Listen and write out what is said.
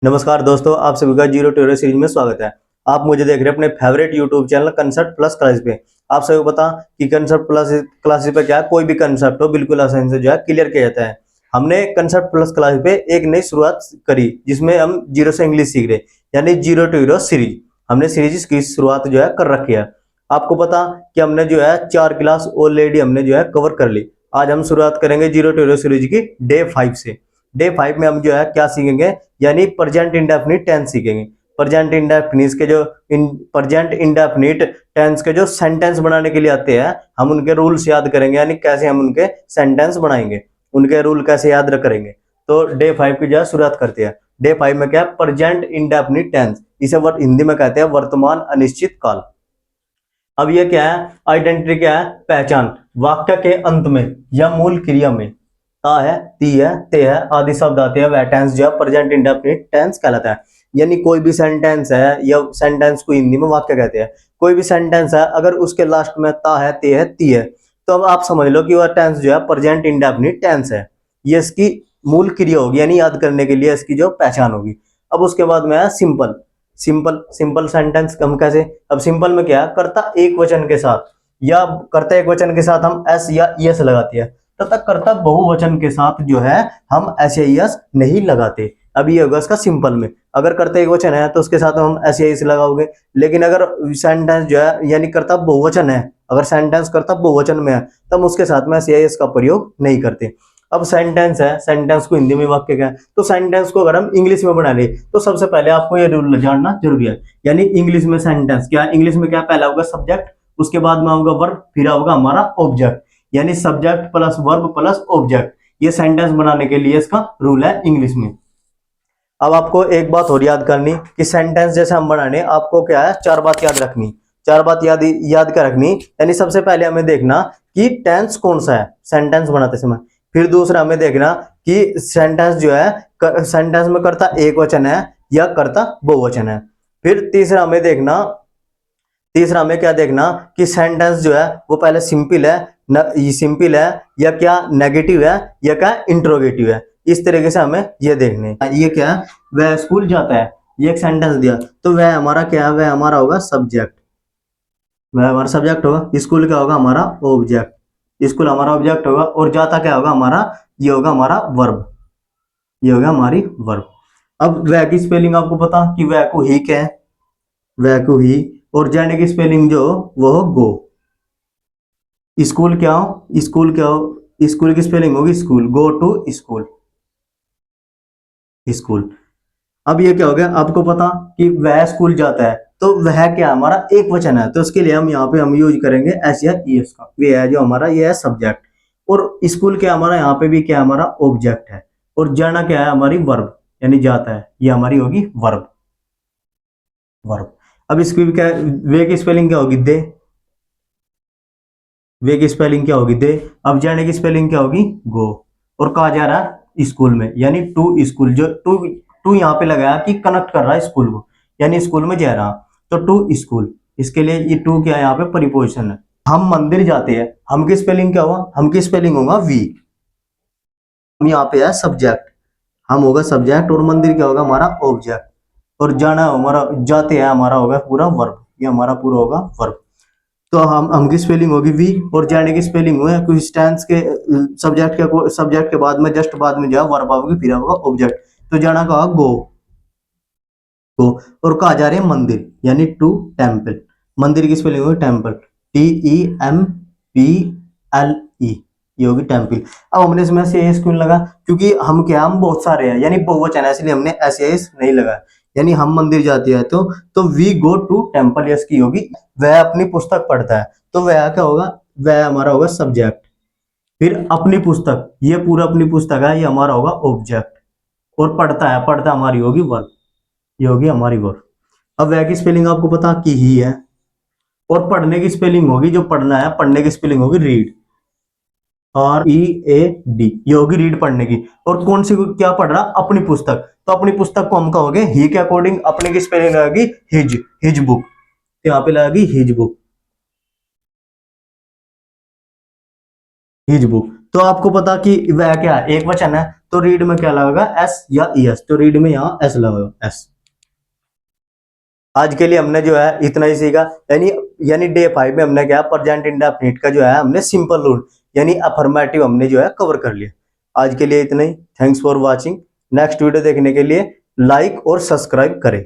नमस्कार दोस्तों, आप सभी का जीरो टू हीरो सीरीज में स्वागत है। आप मुझे देख रहे हैं अपने favourite YouTube channel concept plus classes पे। आप सभी को पता कि कंसेप्ट प्लस क्लासेस पे क्या है, कोई भी कंसेप्ट हो बिल्कुल आसानी से जो है क्लियर किया जाता है। हमने कंसेप्ट प्लस क्लास पे एक नई शुरुआत करी जिसमें हम जीरो से इंग्लिश सीख रहे, यानी जीरो टू हीरो सीरीज। हमने सीरीज की शुरुआत जो है कर रखी है। आपको पता कि हमने जो है 4 क्लास ऑलरेडी हमने जो है कवर कर ली। आज हम शुरुआत करेंगे जीरो टू हीरो सीरीज की डे 5 से। डे 5 में हम जो है क्या सीखेंगे, यानी प्रेजेंट इंडेफिनिट टेंस सीखेंगे। प्रेजेंट इंडेफिनिट के जो प्रेजेंट इंडेफिनिट टेंस के जो सेंटेंस बनाने के लिए आते हैं, हम उनके रूल्स याद करेंगे, यानी कैसे हम उनके सेंटेंस बनाएंगे, उनके रूल कैसे याद करेंगे। तो डे 5 की जो है शुरुआत करते हैं। डे 5 में क्या है, प्रेजेंट इंडेफिनिट टेंस, इसे हिंदी में कहते हैं वर्तमान अनिश्चित काल। अब ये क्या है, आइडेंटिटी क्या है, पहचान। वाक्य के अंत में या मूल क्रिया में ता है, ती है, ते है आदि शब्द आते हैं, वह टेंस जो है प्रेजेंट इंडेफिनिट टेंस कहलाता है। यानी कोई भी सेंटेंस है, या सेंटेंस को हिंदी में वाक्य कहते हैं, कोई भी सेंटेंस है अगर उसके लास्ट में ता है, ते है, ती है, तो अब आप समझ लो कि वह टेंस जो है प्रेजेंट इंडेफिनिट टेंस है। ये इसकी मूल क्रिया होगी, यानी याद करने के लिए इसकी जो पहचान होगी। अब उसके बाद में है सिंपल। सिंपल सेंटेंस हम कैसे, अब सिंपल में क्या है, कर्ता एक वचन के साथ, या कर्ता एक वचन के साथ हम एस या ईएस लगाते हैं, तथा कर्ता बहुवचन के साथ जो है हम एस या ईएस नहीं लगाते। अब ये होगा इसका सिंपल में, अगर कर्ता एक वचन है तो उसके साथ हम एस या ईएस लगाओगे। लेकिन अगर सेंटेंस जो है यानी कर्ता बहुवचन है, अगर सेंटेंस कर्ता बहुवचन में है तब उसके साथ में एस या ईएस का प्रयोग नहीं करते। अब सेंटेंस है, सेंटेंस को हिंदी में वाक्य क्या है, तो सेंटेंस को अगर हम इंग्लिश में बना ले तो सबसे पहले आपको ये रूल जानना जरूरी है। यानी इंग्लिश में सेंटेंस क्या, इंग्लिश में क्या पहला होगा सब्जेक्ट, उसके बाद में होगा वर्ब, फिर होगा हमारा ऑब्जेक्ट, यानी subject plus verb plus object. ये सेंटेंस बनाने के लिए इसका रूल है इंग्लिश में। अब आपको एक बात और याद करनी कि सेंटेंस जैसे हम बनाने, आपको क्या है, 4 बात याद रखनी। 4 बात याद कर रखनी, यानी सबसे पहले हमें देखना कि टेंस कौन सा है सेंटेंस बनाते समय। फिर दूसरा हमें देखना कि सेंटेंस जो है सेंटेंस में कर्ता एक वचन है या कर्ता बहुवचन है। फिर तीसरा हमें क्या देखना कि सेंटेंस जो है वो पहले सिंपल है सिंपल है या क्या नेगेटिव है या क्या इंट्रोगेटिव है। इस तरीके से हमें ये देखने। ये क्या है, वह स्कूल जाता है, ये एक सेंटेंस दिया तो वह हमारा क्या है, वह हमारा होगा सब्जेक्ट, वह हमारा सब्जेक्ट होगा। स्कूल क्या होगा, हमारा ऑब्जेक्ट, स्कूल हमारा ऑब्जेक्ट होगा। और जाता क्या होगा हमारा, ये होगा हमारा वर्ब, ये होगा हमारी वर्ब। अब वह की स्पेलिंग आपको पता कि वह को ही क्या है, वह को ही, और जाने की स्पेलिंग जो वो हो गो। स्कूल क्या हो, स्कूल क्या हो, स्कूल की स्पेलिंग होगी school, go to school, school. अब ये क्या हो गया, आपको पता कि वह स्कूल जाता है, तो वह क्या हमारा एक वचन है, तो उसके लिए हम यहाँ पे हम यूज करेंगे एस या ईएस का। वे है जो हमारा, ये है सब्जेक्ट। और स्कूल क्या हमारा, यहाँ पे भी क्या हमारा ऑब्जेक्ट है। और जाना क्या है, हमारी वर्ब, यानी जाता है, ये हमारी होगी वर्ब, वर्ब। अब इसकी भी क्या, वे की स्पेलिंग क्या होगी, दे, वे की स्पेलिंग क्या होगी, दे। अब जाने की स्पेलिंग क्या होगी, गो। और कहा जा रहा है स्कूल में, यानी टू स्कूल, जो टू टू यहाँ पे लगाया कि कनेक्ट कर रहा है स्कूल को, यानी स्कूल में जा रहा, तो टू स्कूल। इसके लिए ये टू क्या है, यहाँ पे प्रीपोजिशन है। हम मंदिर जाते हैं, हम की स्पेलिंग क्या होगा, हम की स्पेलिंग होगा वी। हम यहाँ पे है सब्जेक्ट, हम होगा सब्जेक्ट, और मंदिर क्या होगा हमारा ऑब्जेक्ट। और जाना हमारा, जाते हैं हमारा होगा पूरा वर्ब, ये हमारा पूरा होगा वर्ब। तो हम की स्पेलिंग होगी वी, और जाने की स्पेलिंग हुआ है कुछ टेंस के सब्जेक्ट के बाद में जस्ट बाद में जो है वर्ब आओगे, फिर होगा ऑब्जेक्ट। तो जाना का गो, गो। और कहा जा रहे हैं मंदिर, यानी टू टेम्पल, मंदिर की स्पेलिंग होगी टेम्पल, TEMPLE, ये होगी टेम्पल। अब हमने इसमें से एस क्यों लगा, क्योंकि हम क्या, हम बहुत सारे हैं, यानी बहुवचन है, इसलिए हमने एस नहीं लगा। यानी हम मंदिर जाते हैं तो we go to temple, yes की होगी। वह अपनी पुस्तक पढ़ता है, तो वह क्या होगा, वह हमारा होगा सब्जेक्ट। फिर अपनी पुस्तक, ये पूरा अपनी पुस्तक है, ये हमारा होगा ऑब्जेक्ट। और पढ़ता है, पढ़ता हमारी होगी वर्ब, ये होगी हमारी वर्ब। अब वह की स्पेलिंग आपको पता कि ही है। और पढ़ने की स्पेलिंग होगी, जो पढ़ना है, पढ़ने की स्पेलिंग होगी रीड, READ, ये होगी रीड, पढ़ने की। और कौन सी क्या पढ़ रहा, अपनी पुस्तक, तो अपनी पुस्तक को हम कहोगे ही के अकॉर्डिंग, अपने की स्पेलिंग लगेगी हिज, हिज बुक, तो यहाँ पे लगेगी हिज बुक, हिज बुक। तो आपको पता कि वह क्या है, एक वचन है, तो रीड में क्या लगेगा, एस या ईएस, तो रीड में यहाँ एस लगेगा, एस। आज के लिए हमने जो है इतना ही सीखा, यानी यानी डे 5 में हमने क्या, प्रेजेंट इंडेफिनिट का जो है हमने सिंपल रूल यानी अफर्मेटिव हमने जो है कवर कर लिया। आज के लिए इतना ही। Thanks for watching. Next video देखने के लिए लाइक और सब्सक्राइब करें।